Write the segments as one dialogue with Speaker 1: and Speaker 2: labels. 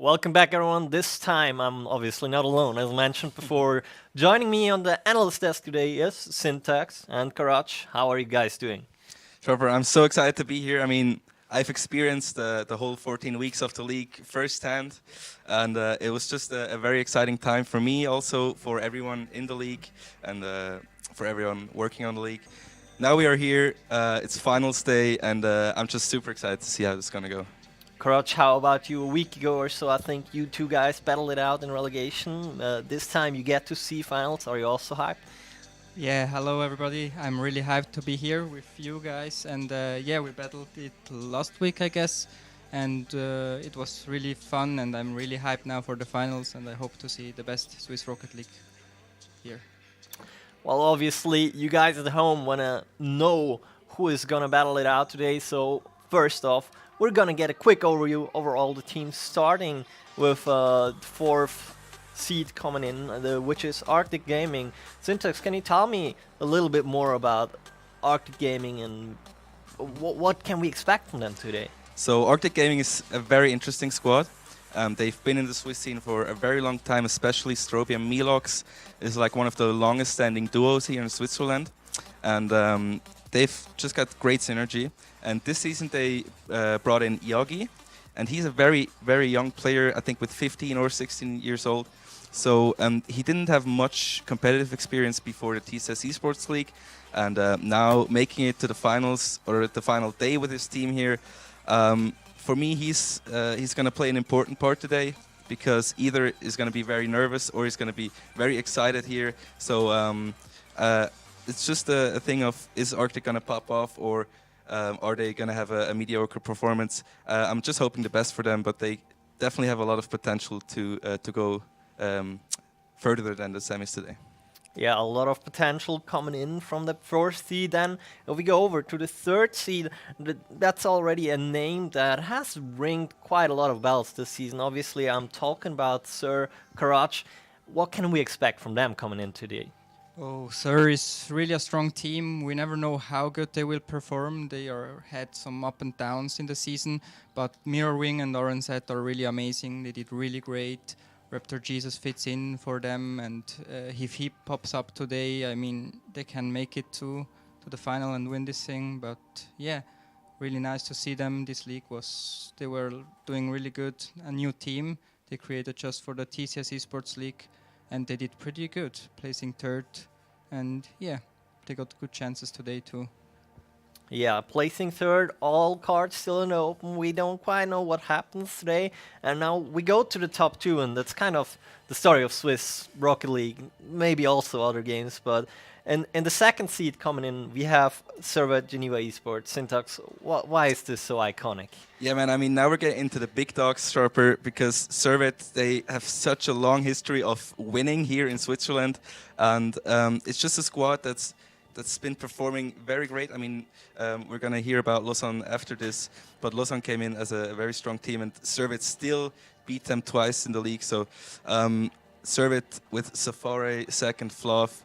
Speaker 1: Welcome back, everyone. This time, I'm obviously not alone. As mentioned before, joining me on the analyst desk today is Syntax and Karach. How are you guys doing?
Speaker 2: Trevor, I'm so excited to be here. I mean, I've experienced the whole 14 weeks of the league firsthand, and it was just a very exciting time for me, also for everyone in the league, and for everyone working on the league. Now we are here, it's finals day, and I'm just super excited to see how this is going to go.
Speaker 1: Karach, how about you? A week ago or so, I think you two guys battled it out in relegation. This time, you get to see finals. Are you also hyped?
Speaker 3: Yeah, hello everybody. I'm really hyped to be here with you guys. And yeah, we battled it last week, I guess. And it was really fun. And I'm really hyped now for the finals. And I hope to see the best Swiss Rocket League here.
Speaker 1: Well, obviously, you guys at home want to know who is going to battle it out today. So, first off, we're going to get a quick overview over all the teams, starting with fourth seed coming in, which is Arcticgaming. Syntax, can you tell me a little bit more about Arcticgaming and what can we expect from them today?
Speaker 2: So Arcticgaming is a very interesting squad. They've been in the Swiss scene for a very long time, especially Strobi and Milox is like one of the longest standing duos here in Switzerland. And they've just got great synergy. And this season they brought in Yagi, and he's a very, very young player, I think with 15 or 16 years old. So he didn't have much competitive experience before the TCS eSports League. And now making it to the finals, or the final day with his team here, for me, he's going to play an important part today, because either is going to be very nervous or he's going to be very excited here. So it's just a thing of, is Arctic going to pop off, or are they going to have a mediocre performance? I'm just hoping the best for them, but they definitely have a lot of potential to go further than the semis today.
Speaker 1: Yeah, a lot of potential coming in from the fourth seed. Then if we go over to the third seed, that's already a name that has ringed quite a lot of bells this season. Obviously, I'm talking about Sir Karach. What can we expect from them coming in today?
Speaker 3: Oh, Sir is really a strong team. We never know how good they will perform. They had some up and downs in the season, but Mirror Wing and Oranset are really amazing. They did really great. Raptor Jesus fits in for them, and if he pops up today, I mean, they can make it to the final and win this thing. But yeah, really nice to see them. This league they were doing really good. A new team they created just for the TCS Esports League, and they did pretty good, placing third. And yeah, they got good chances today too.
Speaker 1: Yeah, placing third, all cards still in the open. We don't quite know what happens today. And now we go to the top two, and that's kind of the story of Swiss Rocket League, maybe also other games. But in the second seed coming in, we have Servet Geneva Esports. Syntax, why is this so iconic?
Speaker 2: Yeah, man, I mean, now we're getting into the big dogs, Sharper, because Servet, they have such a long history of winning here in Switzerland. And it's just a squad that's been performing very great. I mean, we're going to hear about Lausanne after this, but Lausanne came in as a very strong team, and Servet still beat them twice in the league. So Servet with Safari, second, Fluff,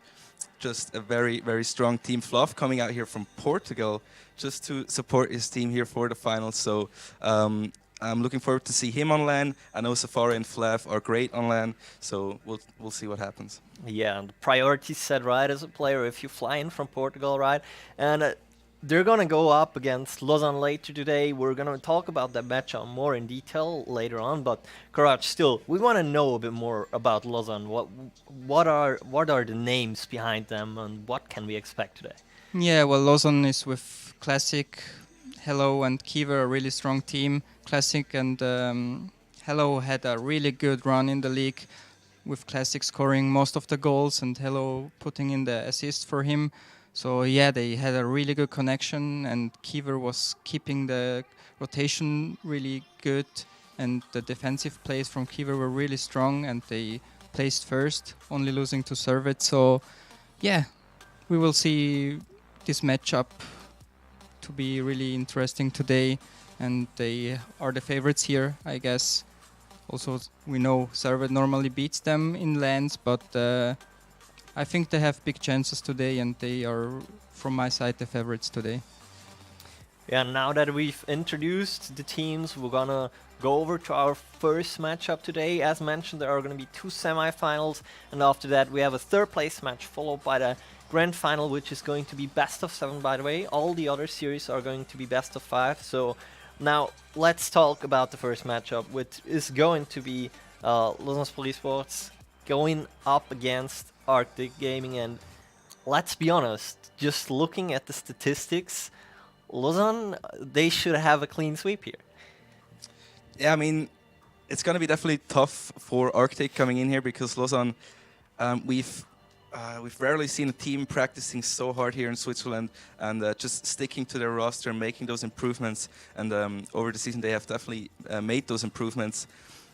Speaker 2: just a very, very strong team. Fluff coming out here from Portugal just to support his team here for the finals. So I'm looking forward to see him on LAN. I know Safari and Flav are great on LAN, so we'll see what happens.
Speaker 1: Yeah, and the priorities set right as a player if you fly in from Portugal, right? And they're going to go up against Lausanne later today. We're going to talk about that matchup more in detail later on. But Karach, still, we want to know a bit more about Lausanne. What are the names behind them, and what can we expect today?
Speaker 3: Yeah, well, Lausanne is with Classic, Hello, and Kiva, a really strong team. Classic and Hello had a really good run in the league, with Classic scoring most of the goals and Hello putting in the assist for him. So yeah, they had a really good connection, and Kiva was keeping the rotation really good, and the defensive plays from Kiva were really strong, and they placed first, only losing to Servet. So yeah, we will see this matchup to be really interesting today, and they are the favorites here, I guess. Also, we know Servet normally beats them in lands, but I think they have big chances today, and they are, from my side, the favorites today.
Speaker 1: Yeah, now that we've introduced the teams, we're gonna go over to our first matchup today. As mentioned, there are gonna be two semifinals, and after that we have a third place match followed by the grand final, which is going to be best of 7, by the way. All the other series are going to be best of 5. So now let's talk about the first matchup, which is going to be Lausanne eSports going up against Arcticgaming. And let's be honest, just looking at the statistics, Lausanne, they should have a clean sweep here.
Speaker 2: Yeah, I mean, it's going to be definitely tough for Arctic coming in here because Lausanne, we've rarely seen a team practicing so hard here in Switzerland and just sticking to their roster and making those improvements. And over the season, they have definitely made those improvements.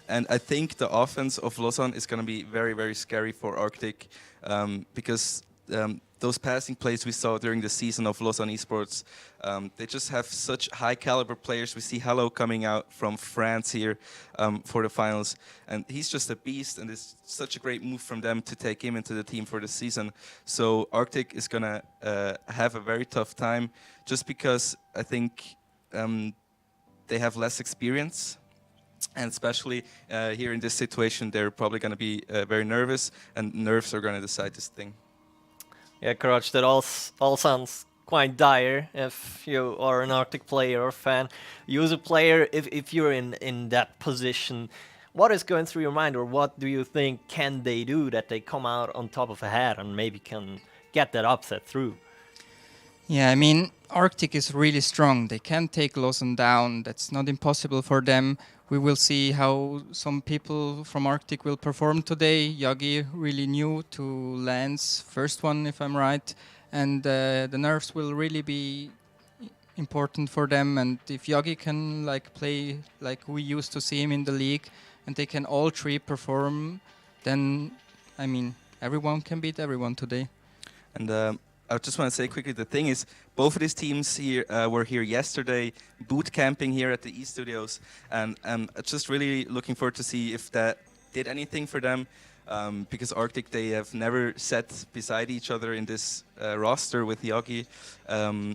Speaker 2: And I think the offense of Lausanne is going to be very, very scary for Arctic because those passing plays we saw during the season of Lausanne eSports, they just have such high caliber players. We see Hello coming out from France here for the finals, and he's just a beast, and it's such a great move from them to take him into the team for the season. So Arctic is going to have a very tough time just because I think they have less experience. And especially here in this situation, they're probably going to be very nervous, and nerves are going to decide this thing.
Speaker 1: Yeah, Courage, that all sounds quite dire if you are an Arctic player or fan. You as a player, if you're in that position, what is going through your mind, or what do you think can they do that they come out on top of a head and maybe can get that upset through?
Speaker 3: Yeah, I mean, Arctic is really strong. They can take Lausanne down. That's not impossible for them. We will see how some people from Arctic will perform today. Yagi really new to Lance, first one if I'm right. And the nerves will really be important for them. And if Yagi can play like we used to see him in the league, and they can all three perform, then I mean everyone can beat everyone today.
Speaker 2: And I just want to say quickly, the thing is, both of these teams here were here yesterday, boot camping here at the E Studios, and just really looking forward to see if that did anything for them, because Arctic, they have never sat beside each other in this roster with Yagi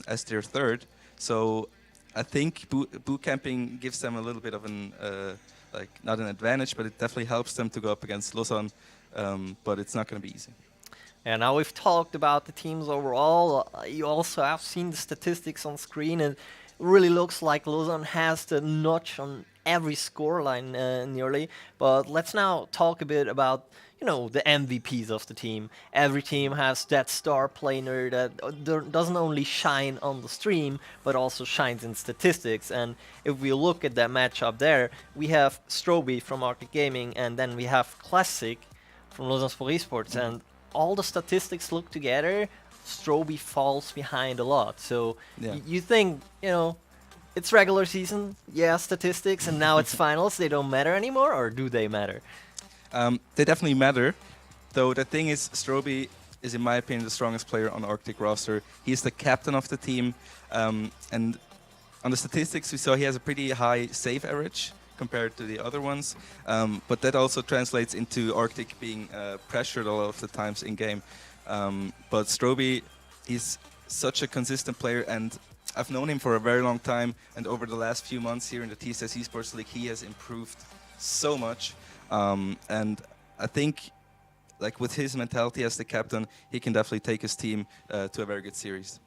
Speaker 2: as their third. So I think boot camping gives them a little bit of an, not an advantage, but it definitely helps them to go up against Lausanne, but it's not going to be easy.
Speaker 1: And now we've talked about the teams overall. You also have seen the statistics on screen, and it really looks like Lausanne has the notch on every scoreline nearly. But let's now talk a bit about, the MVPs of the team. Every team has that star player that doesn't only shine on the stream, but also shines in statistics. And if we look at that matchup there, we have Stroby from Arcticgaming, and then we have Classic from Lausanne eSports. And all the statistics look together, Stroby falls behind a lot. So you think, it's regular season, statistics, and now it's finals, they don't matter anymore, or do they matter?
Speaker 2: They definitely matter, though the thing is, Stroby is, in my opinion, the strongest player on the Arctic roster. He's the captain of the team, and on the statistics we saw he has a pretty high save average compared to the other ones, but that also translates into Arctic being pressured a lot of the times in game. But Stroby is such a consistent player, and I've known him for a very long time, and over the last few months here in the TCS eSports League, he has improved so much, and I think with his mentality as the captain, he can definitely take his team to a very good series.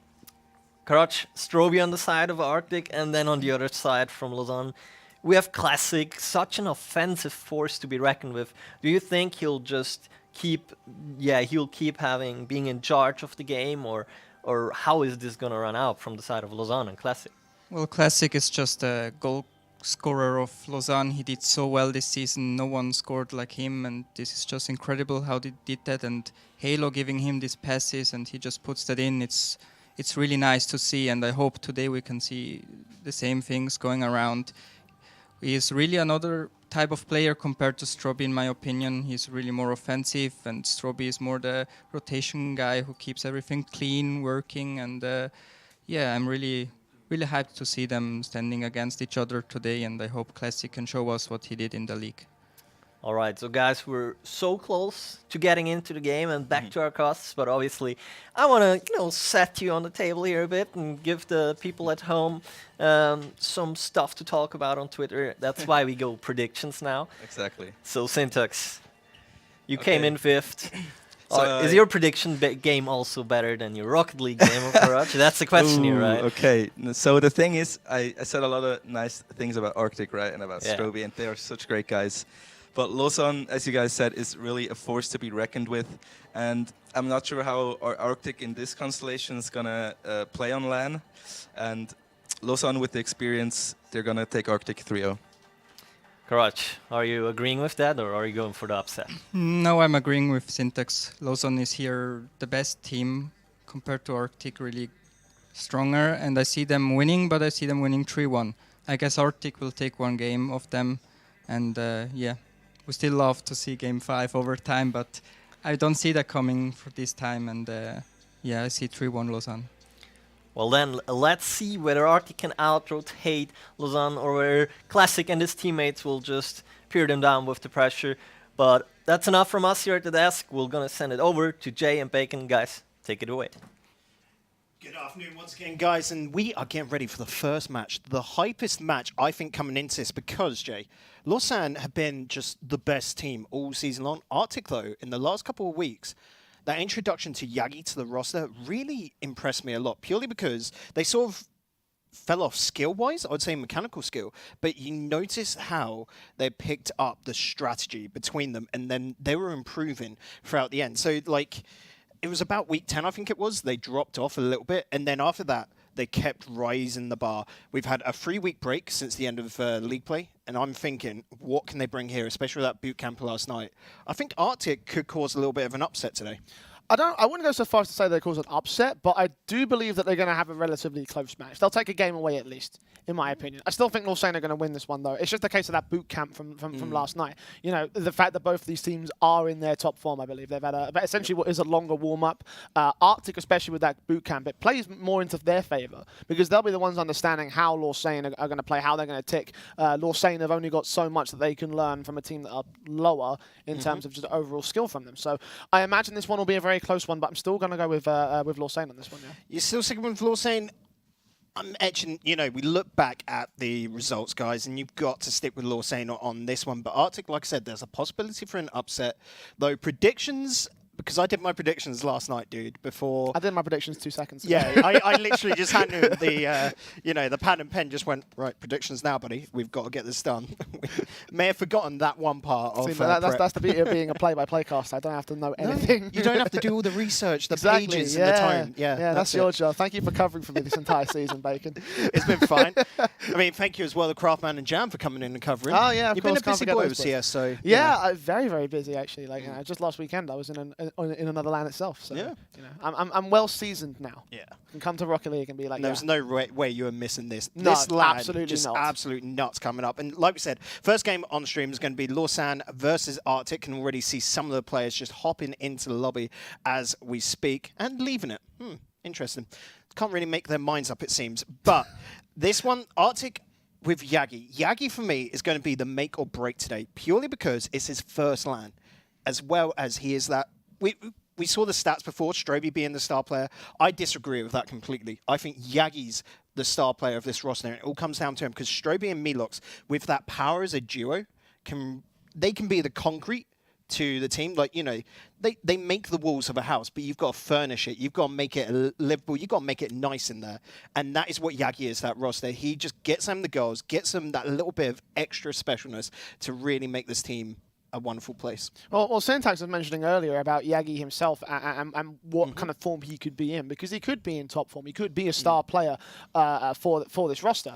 Speaker 1: Karach, Stroby on the side of Arctic, and then on the other side from Lausanne, we have Classic, such an offensive force to be reckoned with. Do you think he'll just keep being in charge of the game, or how is this gonna run out from the side of Lausanne and Classic?
Speaker 3: Well, Classic is just a goal scorer of Lausanne. He did so well this season. No one scored like him, and this is just incredible how they did that. And Halo giving him these passes, and he just puts that in. It's really nice to see, and I hope today we can see the same things going around. He is really another type of player compared to Stroby, in my opinion. He's really more offensive, and Stroby is more the rotation guy who keeps everything clean, working, and I'm really hyped to see them standing against each other today, and I hope Classic can show us what he did in the league.
Speaker 1: All right, so guys, we're so close to getting into the game and back to our costs, but obviously, I want to, set you on the table here a bit and give the people at home some stuff to talk about on Twitter. That's why we go predictions now.
Speaker 2: Exactly.
Speaker 1: So, Syntax, you came in fifth.
Speaker 2: So,
Speaker 1: is your prediction game also better than your Rocket League game of Garage? That's the question here, right?
Speaker 2: Okay, so the thing is, I said a lot of nice things about Arctic, right, and about Stroby, and they are such great guys. But Lausanne, as you guys said, is really a force to be reckoned with. And I'm not sure how our Arctic in this constellation is going to play on LAN. And Lausanne, with the experience, they're going to take Arctic 3-0.
Speaker 1: Karach, are you agreeing with that, or are you going for the upset?
Speaker 3: No, I'm agreeing with Syntax. Lausanne is here the best team compared to Arctic, really stronger. And I see them winning, but I see them winning 3-1. I guess Arctic will take one game of them. And yeah, we still love to see Game 5 overtime, but I don't see that coming for this time. And yeah, I see 3-1 Lausanne.
Speaker 1: Well then, let's see whether Arctic can out-rotate Lausanne or whether Classic and his teammates will just peer them down with the pressure. But that's enough from us here at the desk. We're going to send it over to Jay and Bacon. Guys, take it away.
Speaker 4: Good afternoon once again, guys, and we are getting ready for the first match. The hypest match, I think, coming into this because, Jay, Lausanne have been just the best team all season long. Arctic, though, in the last couple of weeks, that introduction to Yagi to the roster really impressed me a lot, purely because they sort of fell off skill-wise, I would say mechanical skill, but you notice how they picked up the strategy between them, and then they were improving throughout the end. So, like, it was about week 10, I think it was, they dropped off a little bit, and then after that, they kept rising the bar. We've had a 3-week break since the end of league play, and I'm thinking, what can they bring here, especially with that boot camp last night? I think Arctic could cause a little bit of an upset today.
Speaker 5: I wouldn't go so far as to say they cause an upset, but I do believe that they're going to have a relatively close match. They'll take a game away at least, in my opinion. I still think Lausanne are going to win this one, though. It's just a case of that boot camp from last night. You know, the fact that both of these teams are in their top form, I believe. They've had essentially what is a longer warm-up. Arctic, especially with that boot camp, it plays more into their favour because they'll be the ones understanding how Lausanne are going to play, how they're going to tick. Lausanne have only got so much that they can learn from a team that are lower in terms of just overall skill from them. So I imagine this one will be a very close one, but I'm still going to go with Lausanne on this one. Yeah.
Speaker 4: You're still sticking with Lausanne? I'm etching, we look back at the results, guys, and you've got to stick with Lausanne on this one. But Arctic, like I said, there's a possibility for an upset. Though predictions, because I did my predictions last night, dude, before...
Speaker 5: I did my predictions 2 seconds ago.
Speaker 4: Yeah, I literally just handed the, the pad and pen just went, right, predictions now, buddy. We've got to get this done. We may have forgotten that one part of
Speaker 5: that's the beauty of being a play-by-play caster. I don't have to know anything.
Speaker 4: You don't have to do all the research, the
Speaker 5: exactly,
Speaker 4: pages and the tone.
Speaker 5: Yeah, that's your job. Thank you for covering for me this entire season, Bacon.
Speaker 4: It's been fine. I mean, thank you as well, the Craftman and Jam, for coming in and covering.
Speaker 5: Oh, yeah, of
Speaker 4: You've
Speaker 5: course.
Speaker 4: been a busy boy with CS, so...
Speaker 5: Yeah, very, very busy, actually. Like, just last weekend, I was in another LAN itself. So, I'm well seasoned now.
Speaker 4: Yeah.
Speaker 5: I can come to Rocket League and be like,
Speaker 4: there's no way you were missing this.
Speaker 5: No,
Speaker 4: this LAN,
Speaker 5: absolutely
Speaker 4: just
Speaker 5: not.
Speaker 4: absolute nuts coming up. And like we said, first game on stream is going to be Lausanne versus Arctic. Can already see some of the players just hopping into the lobby as we speak and leaving it. Interesting. Can't really make their minds up, it seems. But this one, Arctic with Yagi. Yagi, for me, is going to be the make or break today, purely because it's his first LAN, as well as he is that... We saw the stats before, Stroby being the star player. I disagree with that completely. I think Yagi's the star player of this roster. It all comes down to him because Stroby and Milox, with that power as a duo, can be the concrete to the team. Like, they make the walls of a house, but you've got to furnish it. You've got to make it livable. You've got to make it nice in there. And that is what Yagi is, that roster. He just gets them the goals, gets them that little bit of extra specialness to really make this team a wonderful place.
Speaker 5: Well, Syntax was mentioning earlier about Yagi himself and what kind of form he could be in, because he could be in top form. He could be a star player for this roster.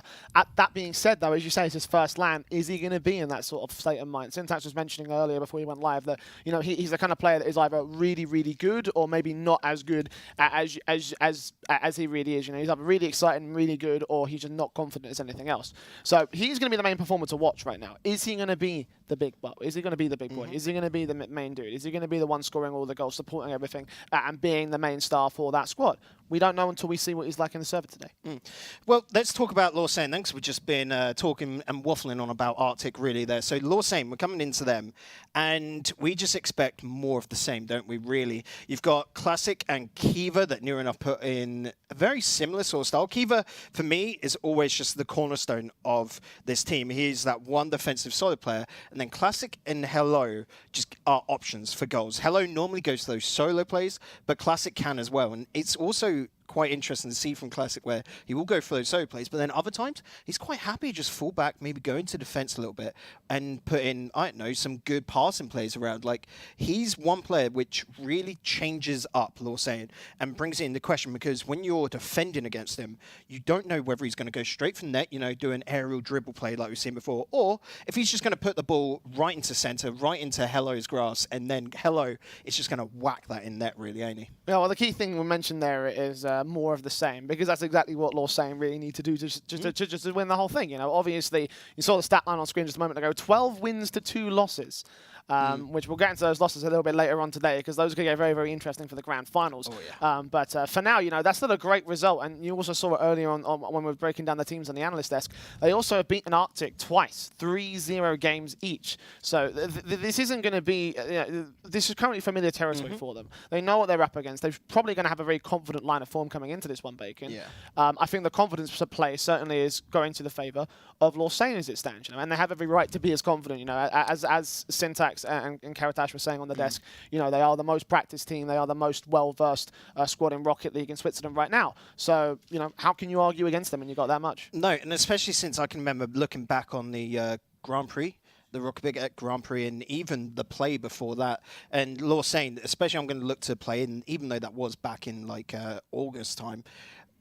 Speaker 5: That being said, though, as you say, it's his first LAN. Is he going to be in that sort of state of mind? Syntax was mentioning earlier before he went live that he's the kind of player that is either really, really good or maybe not as good as he really is. He's either really exciting, really good, or he's just not confident as anything else. So he's going to be the main performer to watch right now. Is he going to be the big butt? Is he going to be the big boy? Is he going to be the main dude? Is he going to be the one scoring all the goals, supporting everything, and being the main star for that squad? we don't know until we see what he's like in the server today.
Speaker 4: Well, let's talk about Lausanne then, because we've just been talking and waffling on about Arctic really there. So Lausanne, we're coming into them, and we just expect more of the same, don't we, really? You've got Classic and Kiva that near enough put in a very similar sort of style. Kiva, for me, is always just the cornerstone of this team. He's that one defensive solid player, and then Classic and Hello just are options for goals. Hello normally goes to those solo plays, but Classic can as well, and it's also quite interesting to see from Classic where he will go for those solo plays, but then other times he's quite happy to just fall back, maybe go into defense a little bit and put in, I don't know, some good passing plays around. Like, he's one player which really changes up Lausanne and brings it into question, because when you're defending against him, you don't know whether he's going to go straight from net, you know, do an aerial dribble play like we've seen before, or if he's just going to put the ball right into center, right into Hello's grass, and then Hello is just going to whack that in net, really, ain't he?
Speaker 5: Yeah, well, the key thing we mentioned there is more of the same, because that's exactly what Lausanne really need to do just to win the whole thing. You know, obviously, you saw the stat line on screen just a moment ago: 12 wins to 2 losses. Which we'll get into those losses a little bit later on today, because those could get very, very interesting for the grand finals.
Speaker 4: Oh, yeah.
Speaker 5: But for now, you know, that's still a great result. And you also saw it earlier on when we were breaking down the teams on the analyst desk. They also have beaten Arctic twice, 3-0 games each. So this isn't going to be, this is currently familiar territory for them. They know what they're up against. They're probably going to have a very confident line of form coming into this one, Bacon.
Speaker 4: Yeah.
Speaker 5: I think the confidence to play certainly is going to the favour of Lausanne as it stands, you know, and they have every right to be as confident, you know, as Syntax and Karatash were saying on the desk, you know, they are the most practiced team, they are the most well-versed squad in Rocket League in Switzerland right now. So, you know, how can you argue against them when you've got that much?
Speaker 4: No, and especially since I can remember looking back on the Grand Prix, the Rocket League Grand Prix, and even the play before that. And Lausanne, especially I'm going to look to play, and even though that was back in like August time,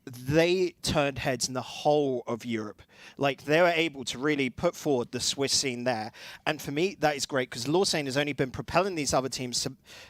Speaker 4: they turned heads in the whole of Europe. Like, they were able to really put forward the Swiss scene there. And for me, that is great, because Lausanne has only been propelling these other teams.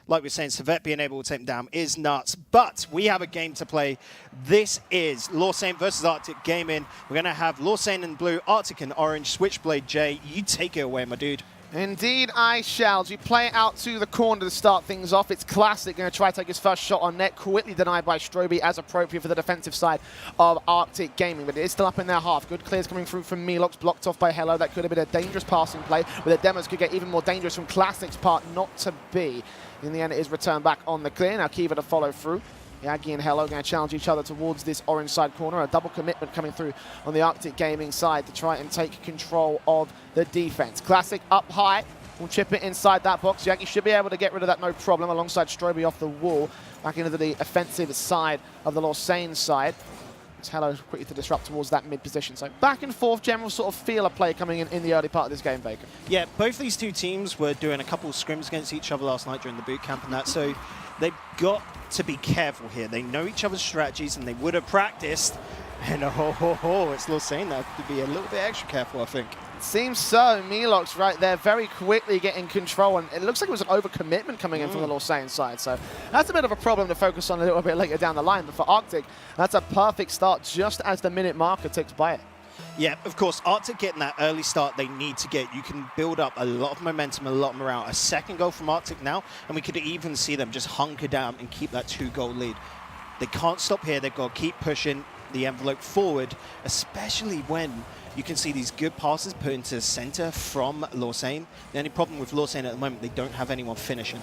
Speaker 4: Like we're saying, Servette being able to take them down is nuts. But we have a game to play. This is Lausanne versus Arcticgaming. We're going to have Lausanne in blue, Arctic in orange, Switchblade J. You take it away, my dude.
Speaker 5: Indeed, I shall. As we play it out to the corner to start things off, it's Classic going to try to take his first shot on net, quickly denied by Stroby, as appropriate for the defensive side of Arcticgaming, but it is still up in their half. Good clears coming through from Melox, blocked off by Hello. That could have been a dangerous passing play, but the demos could get even more dangerous from Classic's part, not to be. In the end, it is returned back on the clear. Now Kiva to follow through. Yagi and Hello going to challenge each other towards this orange side corner. A double commitment coming through on the Arcticgaming side to try and take control of the defense. Classic up high. We'll chip it inside that box. Yagi should be able to get rid of that, no problem, alongside Stroby off the wall. Back into the offensive side of the Lausanne side. It's Hello quickly to disrupt towards that mid position. So back and forth, general sort of feel of play coming in the early part of this game, Bacon.
Speaker 4: Yeah, both these two teams were doing a couple of scrims against each other last night during the boot camp and that, so they've got to be careful here. They know each other's strategies, and they would have practiced. And it's Lausanne that have to be a little bit extra careful, I think.
Speaker 5: Seems so. Melox right there, very quickly getting control, and it looks like it was an overcommitment coming in from the Lausanne side. So that's a bit of a problem to focus on a little bit later down the line. But for Arctic, that's a perfect start just as the minute marker ticks by it.
Speaker 4: Yeah, of course, Arctic getting that early start they need to get. You can build up a lot of momentum, a lot of morale. A second goal from Arctic now, and we could even see them just hunker down and keep that 2-goal lead. They can't stop here. They've got to keep pushing the envelope forward, especially when you can see these good passes put into the center from Lausanne. The only problem with Lausanne at the moment, they don't have anyone finishing.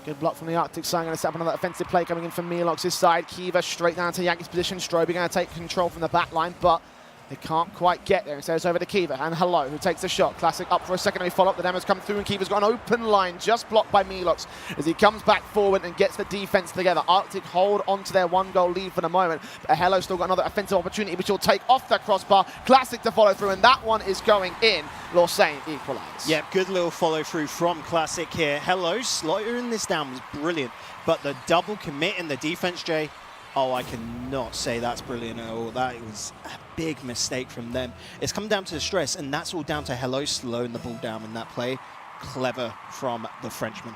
Speaker 5: Good block from the Arctic side. Going to set up another offensive play coming in from Melox's side. Kiva straight down to Yagi's position. Stroby going to take control from the back line, but they can't quite get there. Instead, it's over to Kiva and Hello, who takes a shot. Classic up for a secondary follow-up. The demos come through, and Kiva's got an open line, just blocked by Melox as he comes back forward and gets the defense together. Arctic hold on to their 1-goal lead for the moment, but Hello still got another offensive opportunity, which will take off the crossbar. Classic to follow through, and that one is going in. Lausanne equalise.
Speaker 4: Yeah, good little follow-through from Classic here. Hello, slowing this down was brilliant, but the double commit in the defense, Jay, oh, I cannot say that's brilliant at all. That was a big mistake from them. It's come down to the stress, and that's all down to Hello slowing the ball down in that play. Clever from the Frenchman.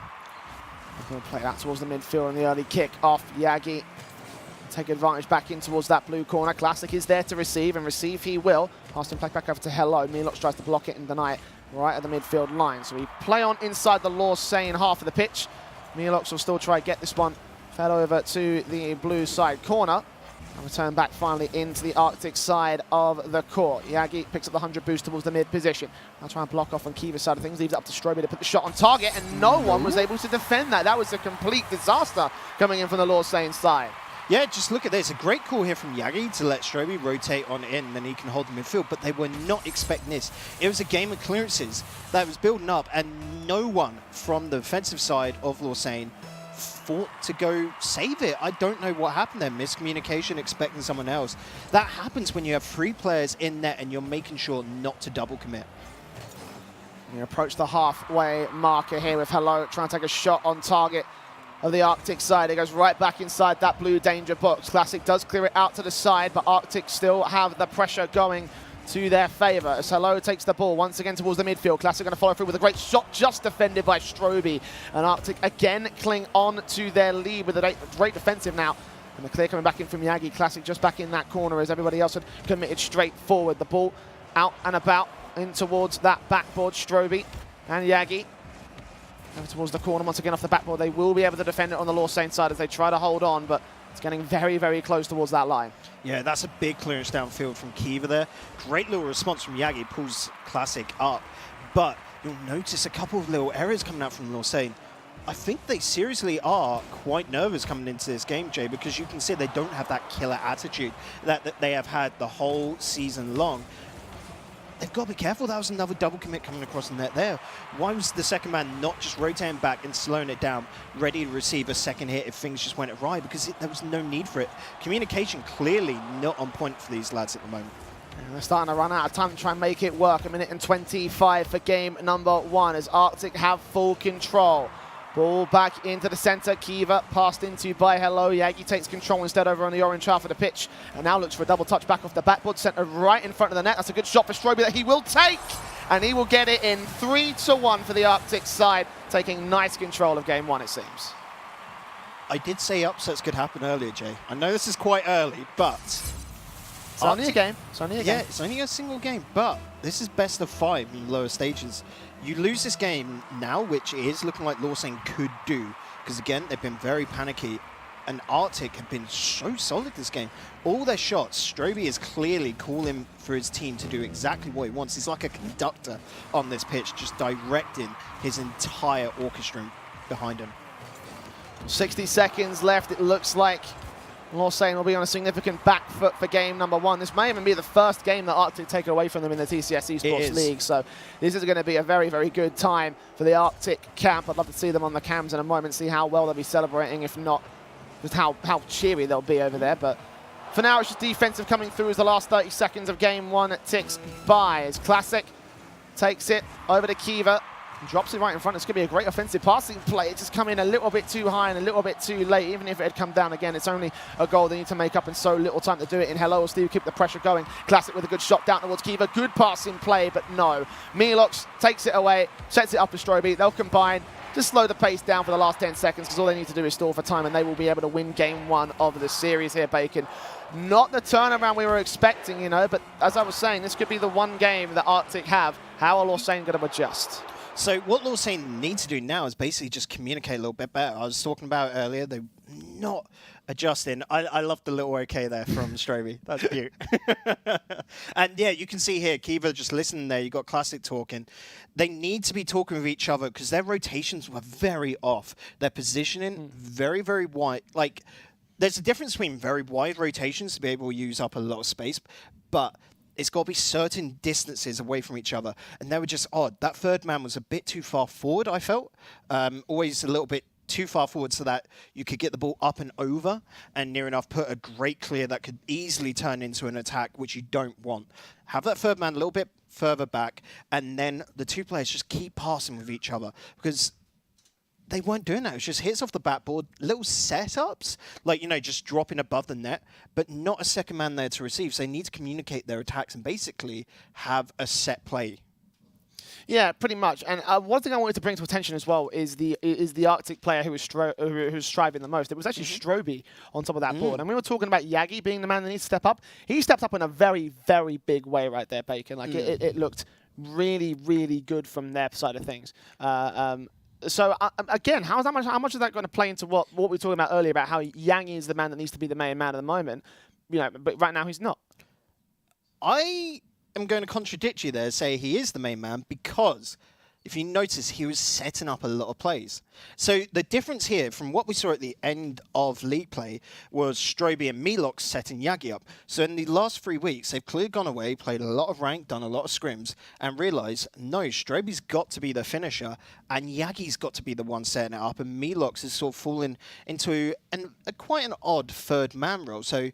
Speaker 5: Going to play that towards the midfield in the early kick off. Yagi take advantage back in towards that blue corner. Classic is there to receive, and receive he will. Pass him back over to Hello. Melox tries to block it and deny it right at the midfield line. So we play on inside the Lausanne half of the pitch. Melox will still try to get this one fell over to the blue side corner. And return back finally into the Arctic side of the court. Yagi picks up the 100 boost towards the mid position. I'll try and block off on Kiva's side of things. Leaves it up to Stroby to put the shot on target, and no one was able to defend that. That was a complete disaster coming in from the Lausanne side.
Speaker 4: Yeah, just look at this. A great call here from Yagi to let Stroby rotate on in, then he can hold the midfield, but they were not expecting this. It was a game of clearances that was building up, and no one from the defensive side of Lausanne fought to go save it. I don't know what happened there. Miscommunication, expecting someone else. That happens when you have 3 players in net and you're making sure not to double commit.
Speaker 5: We approach the halfway marker here with Hello trying to take a shot on target of the Arctic side. It goes right back inside that blue danger box. Classic does clear it out to the side, but Arctic still have the pressure going to their favour as Hello takes the ball once again towards the midfield. Classic going to follow through with a great shot, just defended by Stroby. And Arctic again cling on to their lead with a great defensive now. And the clear coming back in from Yagi. Classic just back in that corner as everybody else had committed straight forward. The ball out and about in towards that backboard. Stroby and Yagi over towards the corner once again off the backboard. They will be able to defend it on the Lausanne side as they try to hold on, but it's getting very, very close towards that line.
Speaker 4: Yeah, that's a big clearance downfield from Kiva there. Great little response from Yagi, pulls Classic up. But you'll notice a couple of little errors coming out from Lausanne. I think they seriously are quite nervous coming into this game, Jay, because you can see they don't have that killer attitude that they have had the whole season long. They've got to be careful. That was another double commit coming across the net there. Why was the second man not just rotating back and slowing it down, ready to receive a second hit if things just went awry? Because there was no need for it. Communication clearly not on point for these lads at the moment.
Speaker 5: And they're starting to run out of time to try and make it work. 1:25 for game number 1 as Arctic have full control. Ball back into the center. Kiva passed into by Hello. Yagi takes control instead over on the orange half of the pitch. And now looks for a double touch back off the backboard. Center right in front of the net. That's a good shot for Stroby that he will take. And he will get it in 3-1 for the Arctic side. Taking nice control of game 1, it seems.
Speaker 4: I did say upsets could happen earlier, Jay. I know this is quite early, but
Speaker 5: It's only a game. It's only a game.
Speaker 4: Yeah, it's only a single game, but this is best of 5 in lower stages. You lose this game now, which is looking like Lausanne could do, because again, they've been very panicky, and Arctic have been so solid this game. All their shots, Stroby is clearly calling for his team to do exactly what he wants. He's like a conductor on this pitch, just directing his entire orchestra behind him.
Speaker 5: 60 seconds left. It looks like Lausanne will be on a significant back foot for game number 1. This may even be the first game that Arctic take away from them in the TCS eSports League. So this is going to be a very, very good time for the Arctic camp. I'd love to see them on the cams in a moment, see how well they'll be celebrating, if not just how cheery they'll be over there. But for now, it's just defensive coming through as the last 30 seconds of game 1 ticks by. As Classic takes it over to Kiva. Drops it right in front. It's going to be a great offensive passing play. It's just come in a little bit too high and a little bit too late. Even if it had come down again, it's only a goal they need to make up in so little time to do it. In Hello will still keep the pressure going. Classic with a good shot down towards Kiva. Good passing play, but no. Milox takes it away, sets it up for Stroby. They'll combine, just slow the pace down for the last 10 seconds because all they need to do is stall for time and they will be able to win game 1 of the series here, Bacon. Not the turnaround we were expecting, you know, but as I was saying, this could be the one game that Arctic have. How are Lausanne going to adjust?
Speaker 4: So what Lausanne need to do now is basically just communicate a little bit better. I was talking about earlier, they're not adjusting. I love the little okay there from Stroby. That's cute. And yeah, you can see here, Kiva just listening there. You got Classic talking. They need to be talking with each other because their rotations were very off. Their positioning, very, very wide. Like, there's a difference between very wide rotations to be able to use up a lot of space, but it's got to be certain distances away from each other. And they were just odd. That third man was a bit too far forward, I felt. Always a little bit too far forward so that you could get the ball up and over and near enough put a great clear that could easily turn into an attack, which you don't want. Have that third man a little bit further back, and then the two players just keep passing with each other because they weren't doing that. It was just hits off the backboard, little setups, like, you know, just dropping above the net, but not a second man there to receive. So they need to communicate their attacks and basically have a set play.
Speaker 5: Yeah, pretty much. And one thing I wanted to bring to attention as well is the Arctic player who's striving the most. It was actually Stroby on top of that board. And we were talking about Yagi being the man that needs to step up. He stepped up in a very, very big way right there, Bacon. Like, it looked really, really good from their side of things. So again, how much is that going to play into what we were talking about earlier about how Yang is the man that needs to be the main man at the moment? You know, but right now he's not.
Speaker 4: I am going to contradict you there, say he is the main man, because if you notice, he was setting up a lot of plays. So the difference here from what we saw at the end of league play was Stroby and Melox setting Yagi up. So in the last 3 weeks, they've clearly gone away, played a lot of rank, done a lot of scrims, and realised, no, Stroby's got to be the finisher, and Yagi's got to be the one setting it up, and Melox is sort of fallen into quite an odd third man role. So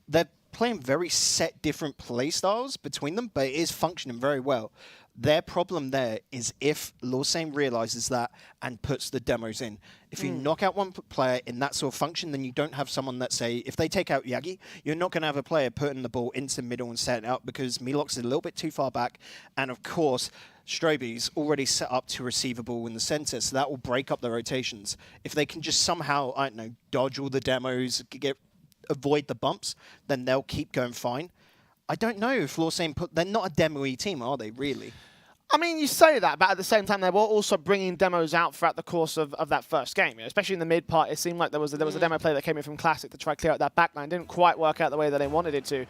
Speaker 4: they're playing very set different play styles between them, but it is functioning very well. Their problem there is if Lausanne realizes that and puts the demos in. If you knock out one player in that sort of function, then you don't have someone that, say, if they take out Yagi, you're not going to have a player putting the ball into the middle and setting it up because Melox is a little bit too far back. And of course, Stroby's already set up to receive a ball in the center, so that will break up the rotations. If they can just somehow, I don't know, dodge all the demos, avoid the bumps, then they'll keep going fine. I don't know if Lausanne they're not a demo-y team, are they, really?
Speaker 5: I mean, you say that, but at the same time, they were also bringing demos out throughout the course of that first game. You know, especially in the mid part, it seemed like there was a demo player that came in from Classic to try to clear out that backline. Didn't quite work out the way that they wanted it to.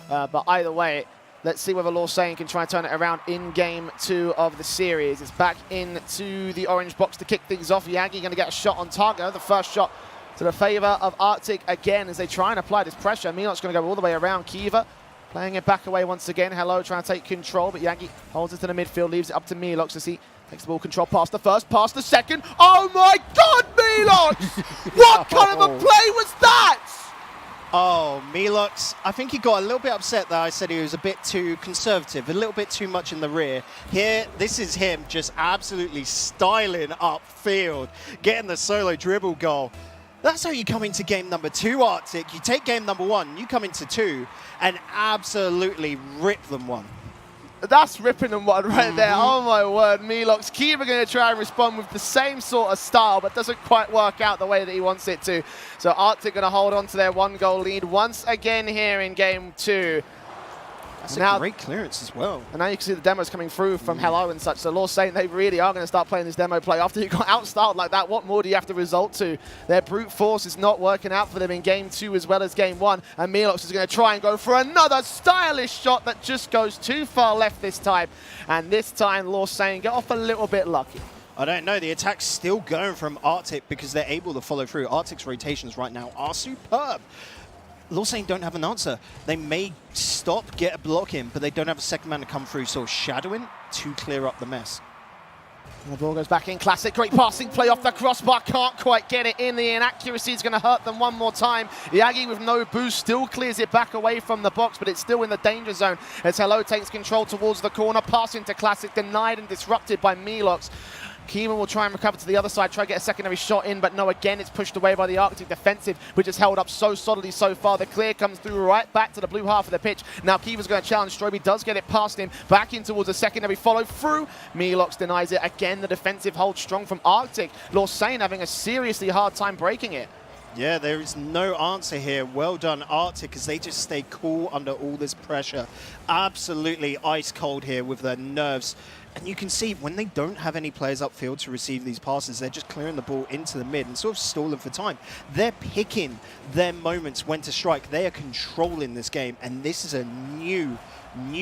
Speaker 5: But either way, let's see whether Lausanne can try and turn it around in game 2 of the series. It's back into the orange box to kick things off. Yagi going to get a shot on target. The first shot to the favor of Arctic again as they try and apply this pressure. Milot's going to go all the way around Kiva. Playing it back away once again. Hello trying to take control, but Yagi holds it to the midfield, leaves it up to Melox as he takes the ball control past the first, past the second. Oh my God, Melox! What kind of a play was that?
Speaker 4: Oh, Melox, I think he got a little bit upset that I said he was a bit too conservative, a little bit too much in the rear. Here, this is him just absolutely styling upfield, getting the solo dribble goal. That's how you come into game number 2, Arctic. You take game number 1, you come into 2, and absolutely rip them one.
Speaker 5: That's ripping them one right there. Oh my word, Melox. Kiva going to try and respond with the same sort of style, but doesn't quite work out the way that he wants it to. So Arctic going to hold on to their 1-goal lead once again here in game 2.
Speaker 4: That's a great clearance as well.
Speaker 5: And now you can see the demos coming through from Hello and such. So Lausanne, they really are going to start playing this demo play. After you got outstyled like that, what more do you have to resort to? Their brute force is not working out for them in game 2 as well as game 1. And Melox is going to try and go for another stylish shot that just goes too far left this time. And this time, Lausanne get off a little bit lucky.
Speaker 4: I don't know. The attack's still going from Arctic because they're able to follow through. Arctic's rotations right now are superb. Lausanne don't have an answer. They may stop, get a block in, but they don't have a second man to come through, so shadowing to clear up the mess.
Speaker 5: And the ball goes back in. Classic, great passing play off the crossbar. Can't quite get it in. The inaccuracy is going to hurt them one more time. Yagi with no boost still clears it back away from the box, but it's still in the danger zone as Hello takes control towards the corner. Passing to Classic, denied and disrupted by Melox. Kiva will try and recover to the other side, try to get a secondary shot in, but no, again, it's pushed away by the Arctic defensive, which has held up so solidly so far. The clear comes through right back to the blue half of the pitch. Now Kiva's going to challenge. Stroby does get it past him, back in towards a secondary follow through. Melox denies it. Again, the defensive holds strong from Arctic. Lausanne having a seriously hard time breaking it.
Speaker 4: Yeah, there is no answer here. Well done, Arctic, as they just stay cool under all this pressure. Absolutely ice cold here with their nerves. And you can see when they don't have any players upfield to receive these passes, they're just clearing the ball into the mid and sort of stalling for time. They're picking their moments when to strike. They are controlling this game, and this is a new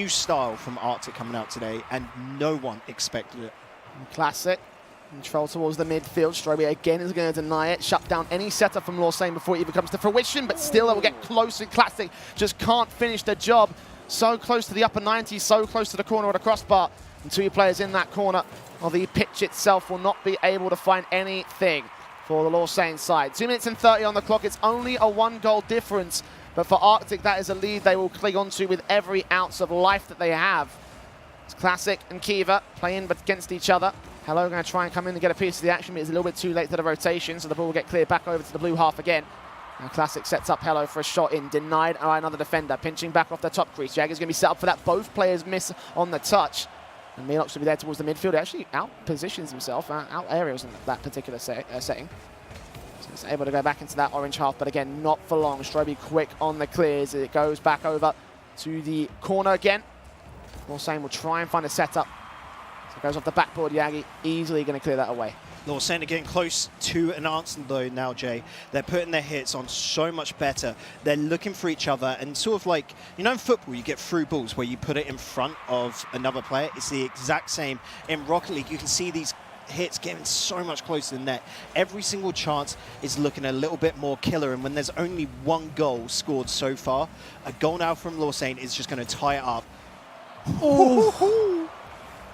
Speaker 4: style from Arctic coming out today, and no one expected it.
Speaker 5: Classic. Control towards the midfield. Stroby again is going to deny it. Shut down any setup from Lausanne before it even comes to fruition, but still it will get close, and Classic just can't finish the job. So close to the upper 90s, so close to the corner of the crossbar. And 2 players in that corner of the pitch itself will not be able to find anything for the Lausanne side. 2 minutes and 30 on the clock. It's only a 1-goal difference, but for Arctic, that is a lead they will cling on to with every ounce of life that they have. It's Classic and Kiva playing but against each other. Hello going to try and come in and get a piece of the action, but it's a little bit too late to the rotation, so the ball will get cleared back over to the blue half again. Now Classic sets up Hello for a shot in, denied by another defender, pinching back off the top crease. Jagger's going to be set up for that. Both players miss on the touch. And Melox will be there towards the midfield. He actually out-positions himself, out-aerials in that particular setting. So he's able to go back into that orange half, but again, not for long. Stroby quick on the clears. It goes back over to the corner again. Lausanne will try and find a setup. So it goes off the backboard. Yagi easily going to clear that away.
Speaker 4: Lausanne are getting close to an answer though now, Jay. They're putting their hits on so much better. They're looking for each other and sort of like, you know in football you get through balls where you put it in front of another player. It's the exact same. In Rocket League you can see these hits getting so much closer to the net. Every single chance is looking a little bit more killer, and when there's only one goal scored so far, a goal now from Lausanne is just going to tie it up.
Speaker 5: Ooh.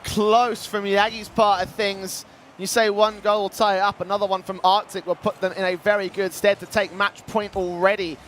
Speaker 5: Close from Yagi's part of things. You say one goal will tie it up, another one from Arctic will put them in a very good stead to take match point already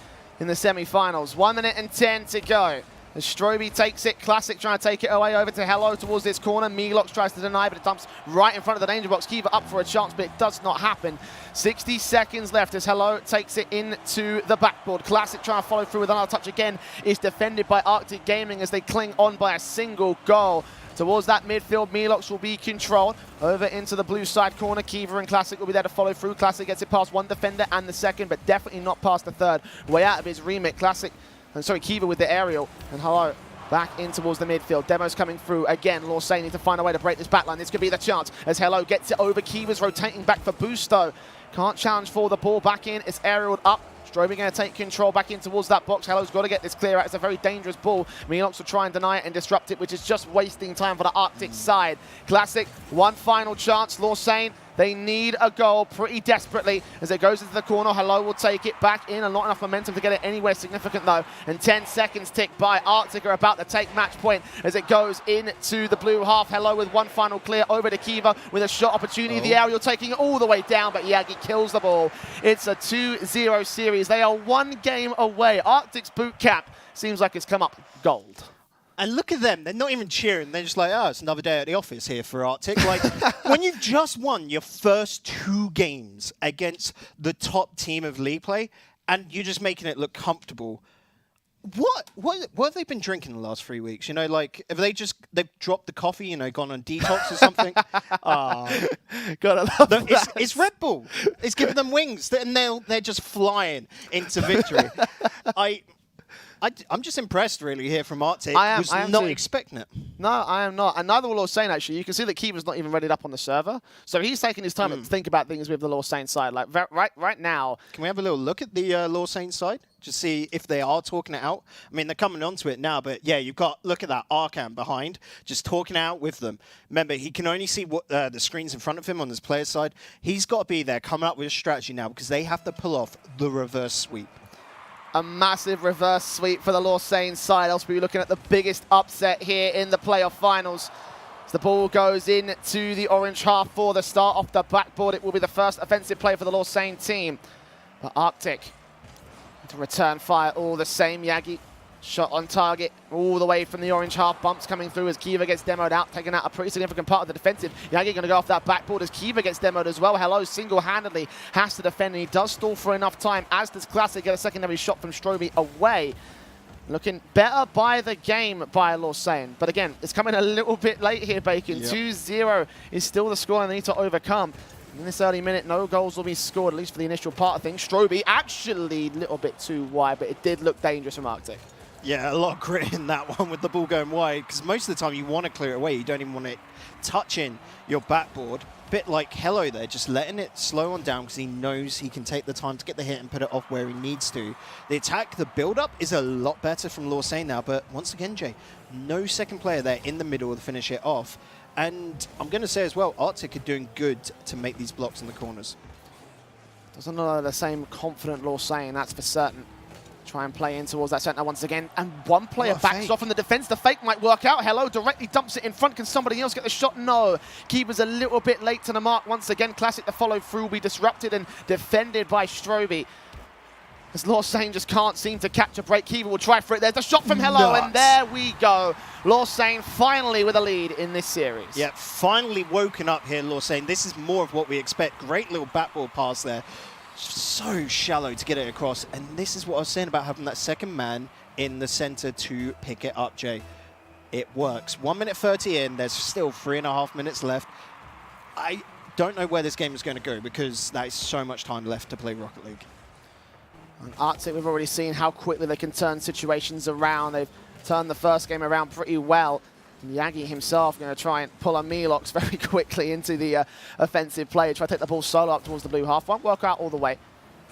Speaker 5: in the semi-finals. 1 minute and 10 to go. As Stroby takes it, Classic trying to take it away over to Hello towards this corner. Melox tries to deny, but it dumps right in front of the danger box. Kiva up for a chance, but it does not happen. 60 seconds left as Hello takes it into the backboard. Classic trying to follow through with another touch again. Is defended by Arcticgaming as they cling on by a single goal. Towards that midfield, Melox will be controlled. Over into the blue side corner, Kiva and Classic will be there to follow through. Classic gets it past one defender and the second, but definitely not past the third. Way out of his remit. Kiva with the aerial, and Hello back in towards the midfield. Demo's coming through again. Lausanne need to find a way to break this backline. This could be the chance as Hello gets it over. Kiva's rotating back for Busto. Can't challenge for the ball back in. It's aerialed up. Stroby going to take control back in towards that box. Hello's got to get this clear out. It's a very dangerous ball. Melox will try and deny it and disrupt it, which is just wasting time for the Arctic side. Classic, one final chance. Lausanne, they need a goal pretty desperately as it goes into the corner. Hello will take it back in, and not enough momentum to get it anywhere significant though. And 10 seconds tick by. Arctic are about to take match point as it goes into the blue half. Hello with one final clear over to Kiva with a shot opportunity. The aerial taking it all the way down, but Yagi kills the ball. It's a 2-0 series. They are one game away. Arctic's boot camp seems like it's come up gold.
Speaker 4: And look at them, they're not even cheering. They're just like, oh, it's another day at the office here for Arctic. Like, when you've just won your first 2 games against the top team of league play, and you're just making it look comfortable, what have they been drinking the last 3 weeks? You know, like, have they've dropped the coffee, you know, gone on detox or something?
Speaker 5: Gotta love that.
Speaker 4: It's Red Bull. It's giving them wings, and they're just flying into victory. I'm just impressed, really, here from Arctic. I am not expecting it.
Speaker 5: No, I am not. And neither will Lausanne, actually. You can see that Kiva's not even readied up on the server. So he's taking his time to think about things with the Lausanne side. Like, right now...
Speaker 4: Can we have a little look at the Lausanne side? Just see if they are talking it out. I mean, they're coming onto it now, but yeah, you've got... Look at that Arcam behind, just talking out with them. Remember, he can only see what the screens in front of him on his player side. He's got to be there, coming up with a strategy now, because they have to pull off the reverse sweep.
Speaker 5: A massive reverse sweep for the Lausanne side. Else we'll be looking at the biggest upset here in the playoff finals. As the ball goes into the orange half for the start off the backboard. It will be the first offensive play for the Lausanne team. But Arctic to return fire all the same. Yagi shot on target all the way from the orange half. Bumps coming through as Kiva gets demoed out, taking out a pretty significant part of the defensive. Yagi going to go off that backboard as Kiva gets demoed as well. Hello single-handedly has to defend, and he does stall for enough time, as does Classic. Get a secondary shot from Stroby away. Looking better by the game by Lausanne. But again, it's coming a little bit late here, Bacon. 2-0 is still the score they need to overcome. In this early minute, no goals will be scored, at least for the initial part of things. Stroby actually a little bit too wide, but it did look dangerous from Arctic.
Speaker 4: Yeah, a lot of grit in that one with the ball going wide, because most of the time you want to clear it away. You don't even want it touching your backboard. Bit like Hello there, just letting it slow on down because he knows he can take the time to get the hit and put it off where he needs to. The attack, the build-up is a lot better from Lausanne now, but once again, Jay, no second player there in the middle to finish it off. And I'm going to say as well, Arctic are doing good to make these blocks in the corners.
Speaker 5: Doesn't look like the same confident Lausanne, that's for certain. Try and play in towards that centre once again. And one player backs off in the defence. The fake might work out. Hello directly dumps it in front. Can somebody else get the shot? No. Keeper's a little bit late to the mark once again. Classic, the follow through will be disrupted and defended by Stroby. As Lausanne just can't seem to catch a break. Keeper will try for it. There's the shot from Hello, and there we go. Lausanne finally with a lead in this series.
Speaker 4: Yeah, finally woken up here, Lausanne. This is more of what we expect. Great little backball pass there. So shallow to get it across, and this is what I was saying about having that second man in the center to pick it up, Jay. It works. 1 minute 30 in, there's still 3.5 minutes left. I don't know where this game is going to go because that is so much time left to play Rocket League.
Speaker 5: And Arctic, we've already seen how quickly they can turn situations around. They've turned the first game around pretty well. And Yagi himself going to try and pull a Melox very quickly into the offensive play. Try to take the ball solo up towards the blue half. Won't work out all the way.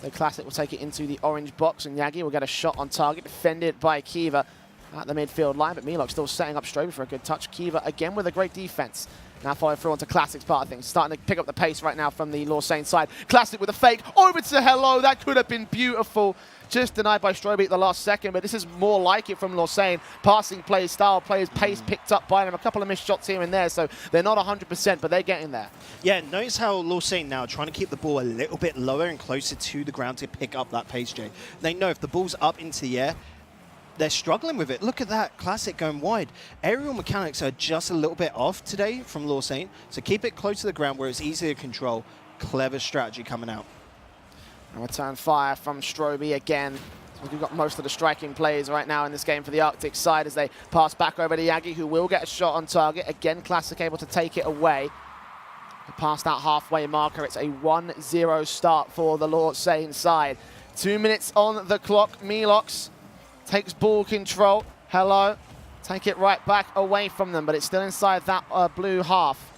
Speaker 5: The Classic will take it into the orange box, and Yagi will get a shot on target, defended by Kiva at the midfield line, but Melox still setting up Stroby for a good touch. Kiva again with a great defense. Now following through onto Classic's part of things. Starting to pick up the pace right now from the Lausanne side. Classic with a fake over to Hello. That could have been beautiful. Just denied by Stroby at the last second, but this is more like it from Lausanne. Passing plays, style plays, pace picked up by them. A couple of missed shots here and there, so they're not 100%, but they're getting there.
Speaker 4: Yeah, notice how Lausanne now trying to keep the ball a little bit lower and closer to the ground to pick up that pace, Jay. They know if the ball's up into the air, they're struggling with it. Look at that Classic going wide. Aerial mechanics are just a little bit off today from Lausanne, so keep it close to the ground where it's easy to control. Clever strategy coming out.
Speaker 5: And return fire from Stroby again. So we've got most of the striking plays right now in this game for the Arctic side as they pass back over to Yagi, who will get a shot on target. Again, Classic able to take it away. Past that halfway marker, it's a 1-0 start for the Lausanne side. 2 minutes on the clock. Melox takes ball control. Hello. Take it right back away from them, but it's still inside that blue half.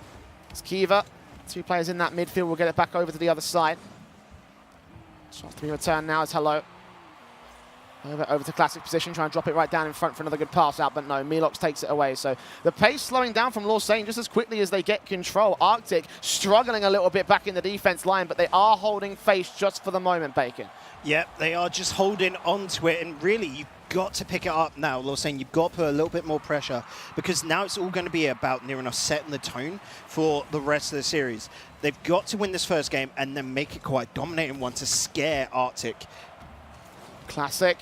Speaker 5: It's Kiva. 2 players in that midfield will get it back over to the other side. Shot to be returned now is Hello. Over to Classic position, trying to drop it right down in front for another good pass out, but no, Melox takes it away. So the pace slowing down from Lausanne just as quickly as they get control. Arctic struggling a little bit back in the defense line, but they are holding face just for the moment, Bacon.
Speaker 4: Yep, they are just holding on to it, and really, you've got to pick it up now, Lausanne. You've got to put a little bit more pressure, because now it's all going to be about near enough setting the tone for the rest of the series. They've got to win this first game and then make it quite a dominating one to scare Arctic.
Speaker 5: Classic.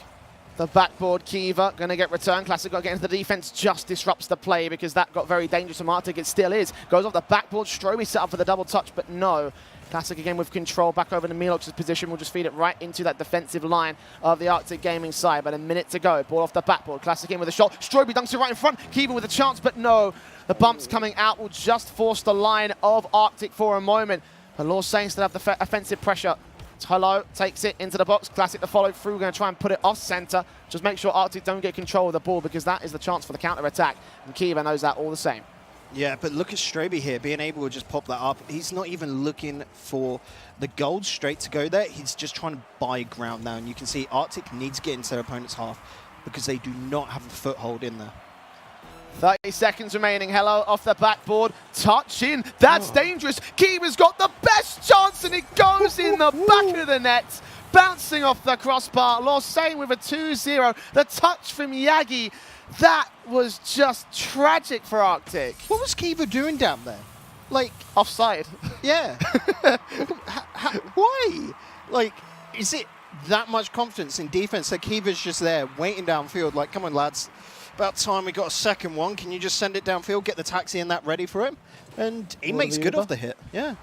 Speaker 5: The backboard Kiva going to get returned. Classic got to get into the defense, just disrupts the play because that got very dangerous from Arctic. It still is. Goes off the backboard. Stroby set up for the double touch, but no. Classic again with control back over to Melox's position. We'll just feed it right into that defensive line of the Arcticgaming side. But a minute to go. Ball off the backboard. Classic in with a shot. Stroby dunks it right in front. Kiva with a chance, but no. The bumps coming out will just force the line of Arctic for a moment. But Lausanne still have the offensive pressure. Hello takes it into the box. Classic to follow through. Going to try and put it off center. Just make sure Arctic don't get control of the ball because that is the chance for the counter attack. And Kiva knows that all the same.
Speaker 4: Yeah, but look at Stroby here, being able to just pop that up. He's not even looking for the gold straight to go there. He's just trying to buy ground now. And you can see Arctic needs to get into their opponent's half because they do not have a foothold in there.
Speaker 5: 30 seconds remaining. Hello off the backboard. Touch in. That's dangerous. Kiva's got the best chance and it goes in the back of the net. Bouncing off the crossbar. Lausanne with a 2-0. The touch from Yagi. That was just tragic for Arctic.
Speaker 4: What was Kiva doing down there? Like,
Speaker 5: offside.
Speaker 4: Yeah. Why? Like, is it that much confidence in defense that Kiva's just there waiting downfield? Like, come on, lads. About time we got a second one. Can you just send it downfield, get the taxi and that ready for him? And he makes good of the hit. Yeah.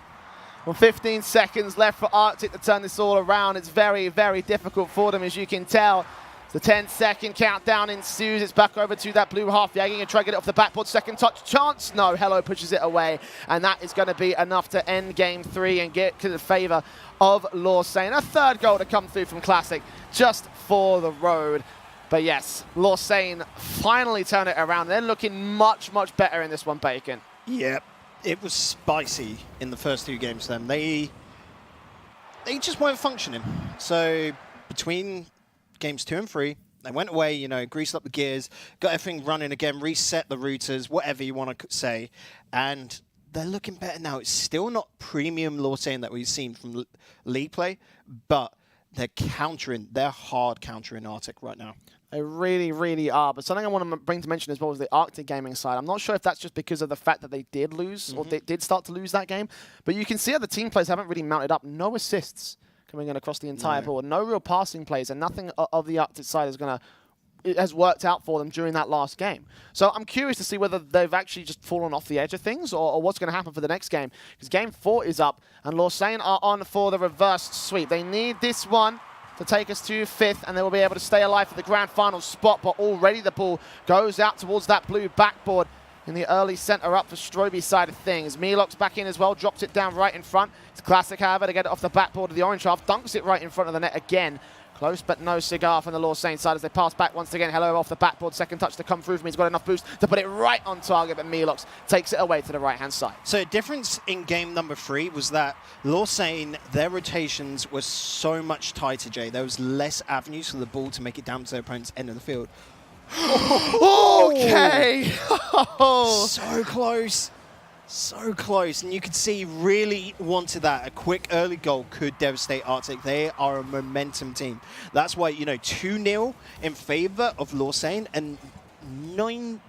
Speaker 5: Well, 15 seconds left for Arctic to turn this all around. It's very, very difficult for them, as you can tell. The 10-second countdown ensues. It's back over to that blue half. Yagi going to try to get it off the backboard. Second touch chance. No, Hello pushes it away. And that is going to be enough to end game 3 and get to the favor of Lausanne. A third goal to come through from Classic just for the road. But yes, Lausanne finally turn it around. They're looking much, much better in this one, Bacon.
Speaker 4: Yep. It was spicy in the first 2 games then. They just weren't functioning. So between games 2 and 3, they went away, you know, greased up the gears, got everything running again, reset the routers, whatever you want to say. And they're looking better now. It's still not premium Lausanne that we've seen from league play, but they're countering, they're hard countering Arctic right now.
Speaker 5: They really, really are. But something I want to bring to mention as well is the Arcticgaming side. I'm not sure if that's just because of the fact that they did lose or they did start to lose that game. But you can see how the team players haven't really mounted up. No assists coming in across the entire board. No real passing plays. And nothing of the Arctic side has worked out for them during that last game. So I'm curious to see whether they've actually just fallen off the edge of things or what's going to happen for the next game. Because game 4 is up and Lausanne are on for the reverse sweep. They need this one to take us to 5th, and they will be able to stay alive for the grand final spot. But already the ball goes out towards that blue backboard in the early center up for Stroby's side of things. Melox back in as well, drops it down right in front. It's Classic, however, to get it off the backboard of the orange half, dunks it right in front of the net again. Close, but no cigar from the Lausanne side as they pass back once again. Hello off the backboard. Second touch to come through from him. He's got enough boost to put it right on target, but Milox takes it away to the right-hand side.
Speaker 4: So a difference in game number 3 was that Lausanne, their rotations were so much tighter, Jay. There was less avenues for the ball to make it down to their opponent's end of the field.
Speaker 5: Okay!
Speaker 4: So close. So close, and you could see really wanted that. A quick early goal could devastate Arctic. They are a momentum team. That's why, 2-0 in favor of Lausanne, and 9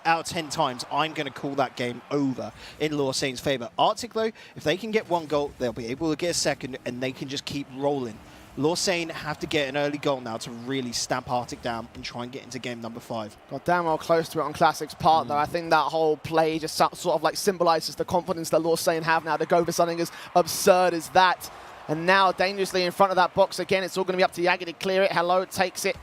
Speaker 4: out of 10 times I'm going to call that game over in Lausanne's favor. Arctic, though, if they can get 1 goal, they'll be able to get a second, and they can just keep rolling. Lausanne have to get an early goal now to really stamp Arctic down and try and get into game number 5.
Speaker 5: Got damn well close to it on Classic's part, though. I think that whole play just sort of like symbolizes the confidence that Lausanne have now to go for something as absurd as that. And now dangerously in front of that box again. It's all going to be up to Yagi to clear it. Hello takes it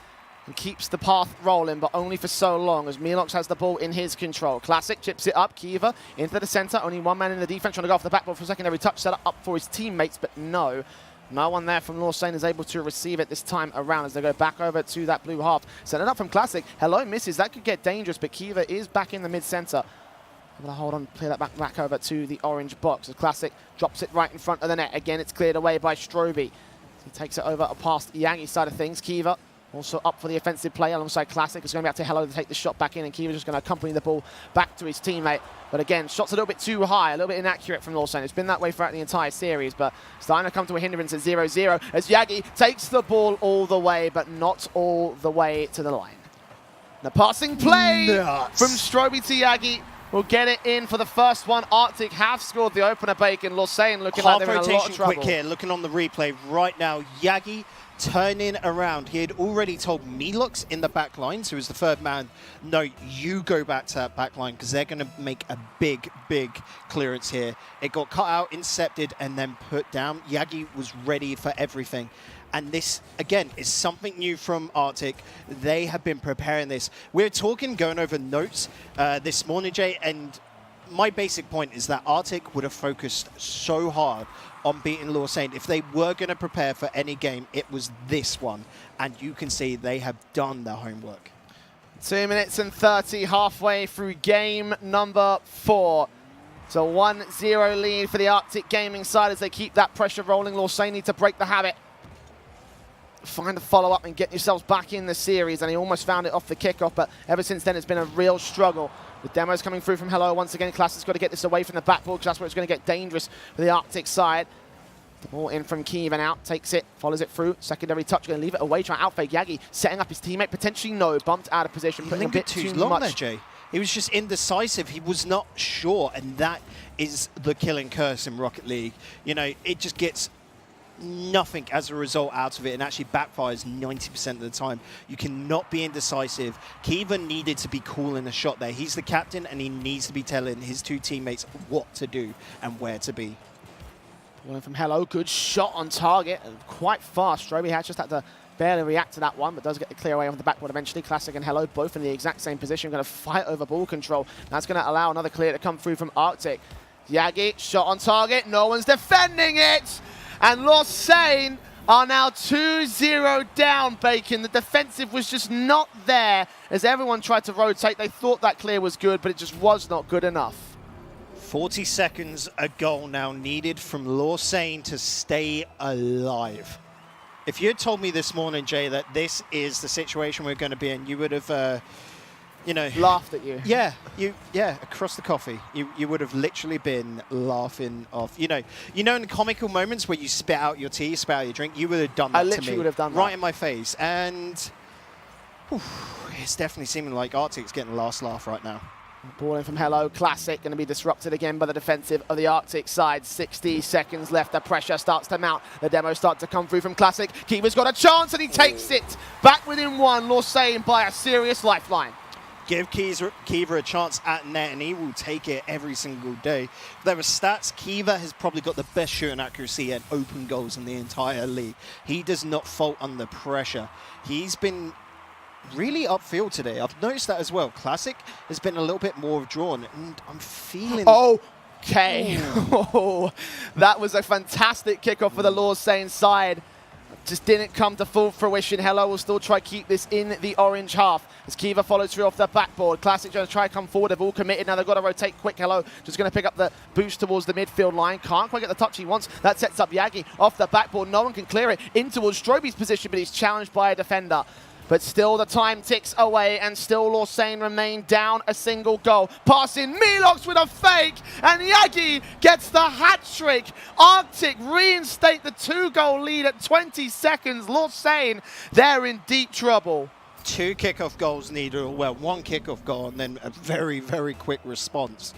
Speaker 5: and keeps the path rolling, but only for so long as Milox has the ball in his control. Classic chips it up. Kiva into the center. Only 1 man in the defense trying to go off the backboard for a secondary touch. Set up for his teammates, but no. No one there from Lausanne is able to receive it this time around as they go back over to that blue half. Set it up from Classic. Hello misses. That could get dangerous, but Kiva is back in the mid-center. I'm going to hold on, clear that back over to the orange box. As Classic drops it right in front of the net. Again, it's cleared away by Stroby. He takes it over past Yangi's side of things. Kiva also up for the offensive play alongside Classic. It's going to be up to Hello to take the shot back in, and Kiva's just going to accompany the ball back to his teammate. But again, shots a little bit too high, a little bit inaccurate from Lausanne. It's been that way throughout the entire series, but starting to come to a hindrance at 0-0 as Yagi takes the ball all the way, but not all the way to the line. The passing play from Stroby to Yagi will get it in for the first one. Arctic have scored the opener, Bacon. Lausanne looking like they're in a lot of trouble.
Speaker 4: Quick here, looking on the replay right now. Yagi turning around. He had already told Milox in the back line, so as the third man, no, you go back to that back line because they're going to make a big clearance here. It got cut out, intercepted, and then put down. Yagi was ready for everything. And this, again, is something new from Arctic. They have been preparing this. We're talking, going over notes this morning, Jay, and my basic point is that Arctic would have focused so hard on beating Lausanne. If they were going to prepare for any game, it was this one. And you can see they have done their homework.
Speaker 5: 2 minutes and 30 halfway through game number 4. So 1-0 lead for the Arcticgaming side as they keep that pressure rolling. Lausanne need to break the habit. Find a follow-up and get yourselves back in the series. And he almost found it off the kickoff, but ever since then it's been a real struggle. The demos coming through from Hello once again. Classic's got to get this away from the backboard because that's where it's going to get dangerous for the Arctic side. The ball in from Kiev and out, takes it, follows it through. Secondary touch, going to leave it away, trying to outfake Yagi, setting up his teammate, potentially no, bumped out of position, putting a bit too
Speaker 4: long
Speaker 5: much.
Speaker 4: there, Jay. He was just indecisive. He was not sure, and that is the killing curse in Rocket League. It just gets nothing as a result out of it and actually backfires 90% of the time. You cannot be indecisive. Kiva needed to be cool in the shot there. He's the captain and he needs to be telling his 2 teammates what to do and where to be.
Speaker 5: One from Hello, good shot on target, quite fast. Stroby has just had to barely react to that one, but does get the clear away off the backboard eventually. Classic and Hello both in the exact same position, going to fight over ball control. That's going to allow another clear to come through from Arctic. Yagi, shot on target, no one's defending it! And Lausanne are now 2-0 down, Bacon. The defensive was just not there as everyone tried to rotate. They thought that clear was good, but it just was not good enough.
Speaker 4: 40 seconds, a goal now needed from Lausanne to stay alive. If you had told me this morning, Jay, that this is the situation we're going to be in, you would have,
Speaker 5: laughed at you.
Speaker 4: Yeah, across the coffee. You would have literally been laughing off. In the comical moments where you spit out your tea, spit out your drink, you would have done that to me.
Speaker 5: I literally would have done that.
Speaker 4: Right in my face. And it's definitely seeming like Arctic's getting the last laugh right now.
Speaker 5: Ball in from Hello. Classic going to be disrupted again by the defensive of the Arctic side. 60 seconds left. The pressure starts to mount. The demos start to come through from Classic. Kiva's got a chance and he takes it. Back within 1. Lausanne by a serious lifeline.
Speaker 4: Give Kiva a chance at net and he will take it every single day. If there are stats, Kiva has probably got the best shooting accuracy and open goals in the entire league. He does not fault under pressure. He's been really upfield today. I've noticed that as well. Classic has been a little bit more withdrawn, and I'm feeling...
Speaker 5: Okay. That was a fantastic kickoff for the Lausanne side. just didn't come to full fruition. Hello will still try to keep this in the orange half. As Kiva follows through off the backboard. Classic going to try to come forward. They've all committed. Now they've got to rotate quick. Hello just going to pick up the boost towards the midfield line. Can't quite get the touch he wants. That sets up Yagi off the backboard. No one can clear it in towards Stroby's position, but he's challenged by a defender. But still the time ticks away, and still Lausanne remain down a single goal. Passing Milox with a fake, and Yagi gets the hat-trick. Arctic reinstate the 2-goal lead at 20 seconds. Lausanne, they're in deep trouble.
Speaker 4: 2 kickoff goals needed, well, 1 kickoff goal, and then a very, very quick response.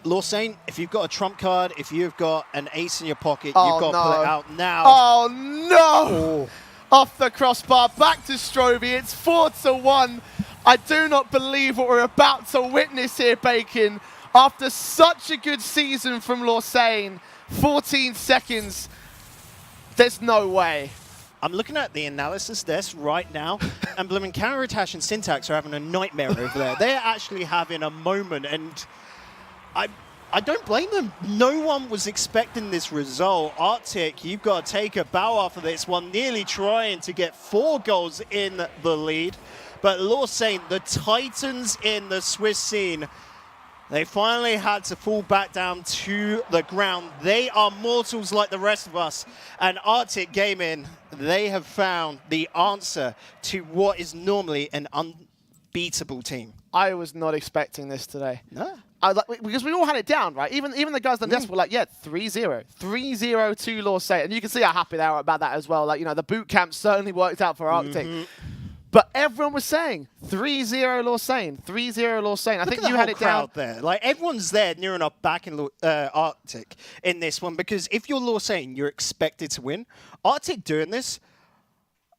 Speaker 4: Lausanne, if you've got a trump card, if you've got an ace in your pocket, you've got to pull it out now.
Speaker 5: Oh, no! Off the crossbar, back to Stroby. It's 4-1. I do not believe what we're about to witness here, Bacon. After such a good season from Lausanne, 14 seconds, there's no way.
Speaker 4: I'm looking at the analysis desk right now, and blooming Counterattack and Syntax are having a nightmare over there. They're actually having a moment, and I don't blame them. No one was expecting this result. Arctic, you've got to take a bow after this one, nearly trying to get 4 goals in the lead. But Lausanne, the Titans in the Swiss scene, they finally had to fall back down to the ground. They are mortals like the rest of us. And Arcticgaming, they have found the answer to what is normally an unbeatable team.
Speaker 5: I was not expecting this today.
Speaker 4: No.
Speaker 5: Because we all had it down, right? Even the guys on the desk were like, yeah, 3-0. 3-0 to Lausanne. And you can see how happy they are about that as well. Like, you know, the boot camp certainly worked out for Arctic. But everyone was saying 3-0 Lausanne, 3-0 Lausanne. I think you had it down
Speaker 4: there. Like, everyone's there near enough back in Arctic in this one, because if you're Lausanne, you're expected to win. Arctic doing this,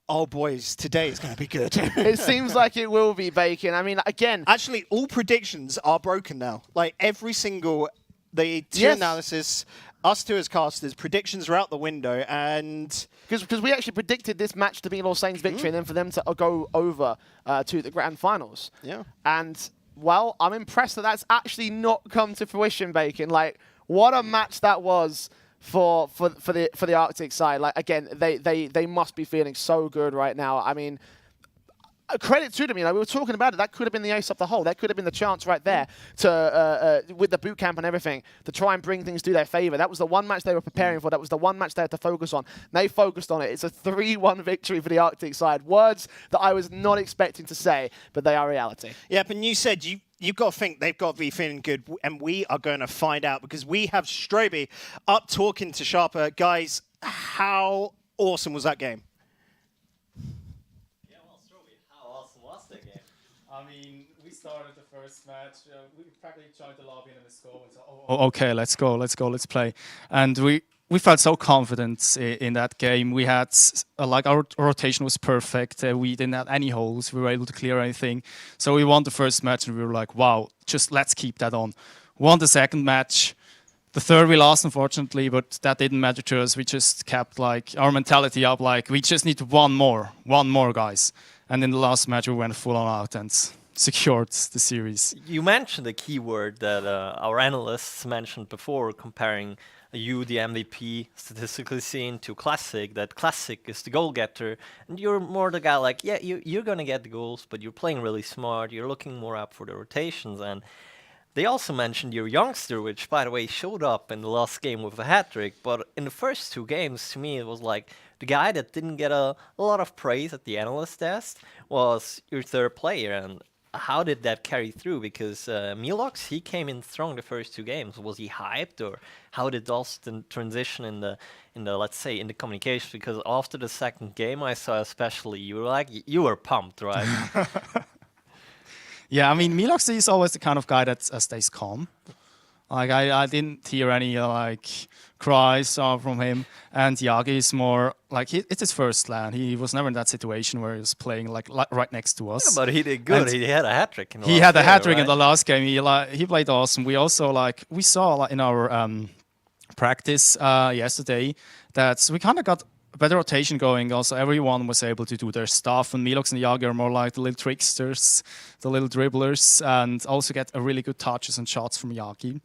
Speaker 4: oh boys, today is going to be good.
Speaker 5: It seems like it will be, Bacon. I mean, again,
Speaker 4: actually, all predictions are broken now. Like, every single, the tier analysis, us two as casters, predictions are out the window, and
Speaker 5: because we actually predicted this match to be Lausanne's victory, and then for them to go over to the grand finals.
Speaker 4: Yeah.
Speaker 5: And well, I'm impressed that that's actually not come to fruition, Bacon. Like, what a match that was for the Arctic side. Like, again, they must be feeling so good right now. I mean, credit to them. You know, we were talking about it. That could have been the ace up the hole. That could have been the chance right there to with the boot camp and everything to try and bring things to their favor. That was the one match they were preparing for. That was the one match they had to focus on. They focused on it. It's a 3-1 victory for the Arctic side. Words that I was not expecting to say, but they are reality.
Speaker 4: Yeah, but you said you've got to think they've got to be feeling good, and we are going to find out, because we have Stroby up talking to Sharper. Guys, how awesome was that game?
Speaker 1: Yeah, well, Stroby, how awesome was that game?
Speaker 6: I mean, we started the first match, we practically joined the lobby and then the score was, oh, okay, let's go, let's play. And we felt so confident in that game. We had, like, our rotation was perfect. We didn't have any holes. We were able to clear anything. So we won the first match and we were like, wow, just let's keep that on. Won the second match. The third we lost, unfortunately, but that didn't matter to us. We just kept, like, our mentality up, like, we just need one more, guys. And in the last match, we went full on out and secured the series.
Speaker 1: You mentioned a keyword that our analysts mentioned before, comparing you, the MVP, statistically seen, to Classic, that Classic is the goal getter, and you're more the guy like, yeah, you're going to get the goals, but you're playing really smart, you're looking more up for the rotations. And they also mentioned your youngster, which, by the way, showed up in the last game with a hat-trick, but in the first 2 games, to me, it was like the guy that didn't get a lot of praise at the analyst desk was your third player. And how did that carry through? Because Milox, he came in strong the first 2 games. Was he hyped, or how did Austin transition in the let's say in the communication? Because after the second game, I saw especially you were pumped, right?
Speaker 6: Yeah, I mean, Milox is always the kind of guy that stays calm. Like, I didn't hear any like cries from him. And Yagi is more like, it's his first LAN. He was never in that situation where he was playing like right next to us.
Speaker 1: Yeah, but he did good. And he had a hat trick in the
Speaker 6: last game. He had a hat trick in the last game. He played awesome. We also we saw in our practice yesterday that we kind of got a better rotation going. Also, everyone was able to do their stuff, and Milox and Yagi are more like the little tricksters, the little dribblers, and also get a really good touches and shots from Yagi.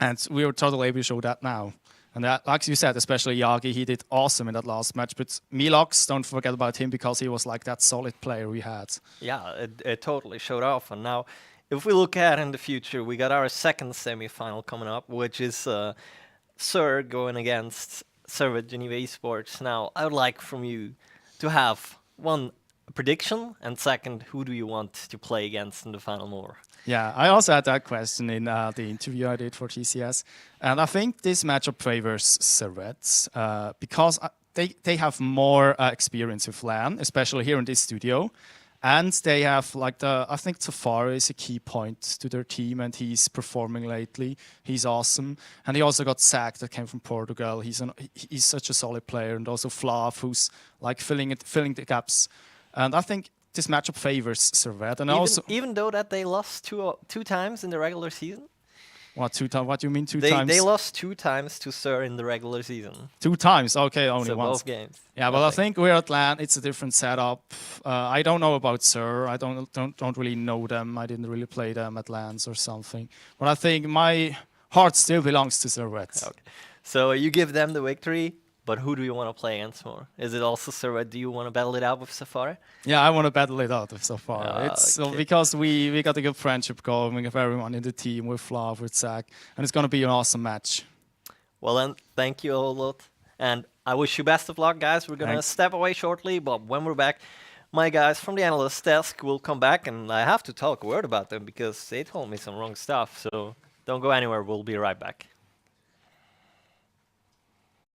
Speaker 6: And we were totally able to show that now. And that, like you said, especially Yagi, he did awesome in that last match. But Milox, don't forget about him because he was like that solid player we had.
Speaker 1: Yeah, it totally showed off. And now, if we look ahead in the future, we got our second semi-final coming up, which is Sir going against Servet Geneva eSports. Now, I would like from you to have one prediction, and second, who do you want to play against in the final more?
Speaker 6: Yeah, I also had that question in the interview I did for TCS. And I think this matchup favors Servets because they have more experience with LAN, especially here in this studio. And they have like I think Safari is a key point to their team, and he's performing lately. He's awesome, and he also got Zach that came from Portugal. He's such a solid player, and also Flav, who's like filling the gaps. And I think this matchup favors Servet, and
Speaker 1: even though that they lost two times in the regular season.
Speaker 6: What 2 times? What do you mean 2
Speaker 1: they,
Speaker 6: times?
Speaker 1: They lost 2 times to Sir in the regular season.
Speaker 6: 2 times, okay, only
Speaker 1: So
Speaker 6: once.
Speaker 1: both games.
Speaker 6: Yeah, well, I think we're at LAN. It's a different setup. I don't know about Sir. I don't really know them. I didn't really play them at LANs or something. But I think my heart still belongs to Servet.
Speaker 1: Okay. So you give them the victory, but who do you want to play against more? Is it also Servet? Do you want to battle it out with Safari?
Speaker 6: Yeah, I want to battle it out with Safari. It's
Speaker 1: Okay.
Speaker 6: because we got a good friendship going with everyone in the team, with Flav, with Zach, and it's going to be an awesome match.
Speaker 1: Well then, thank you a lot, and I wish you best of luck, guys. We're gonna
Speaker 6: Thanks.
Speaker 1: step away shortly, but when we're back, my guys from the analyst desk will come back, and I have to talk a word about them because they told me some wrong stuff. So don't go anywhere. We'll be right back.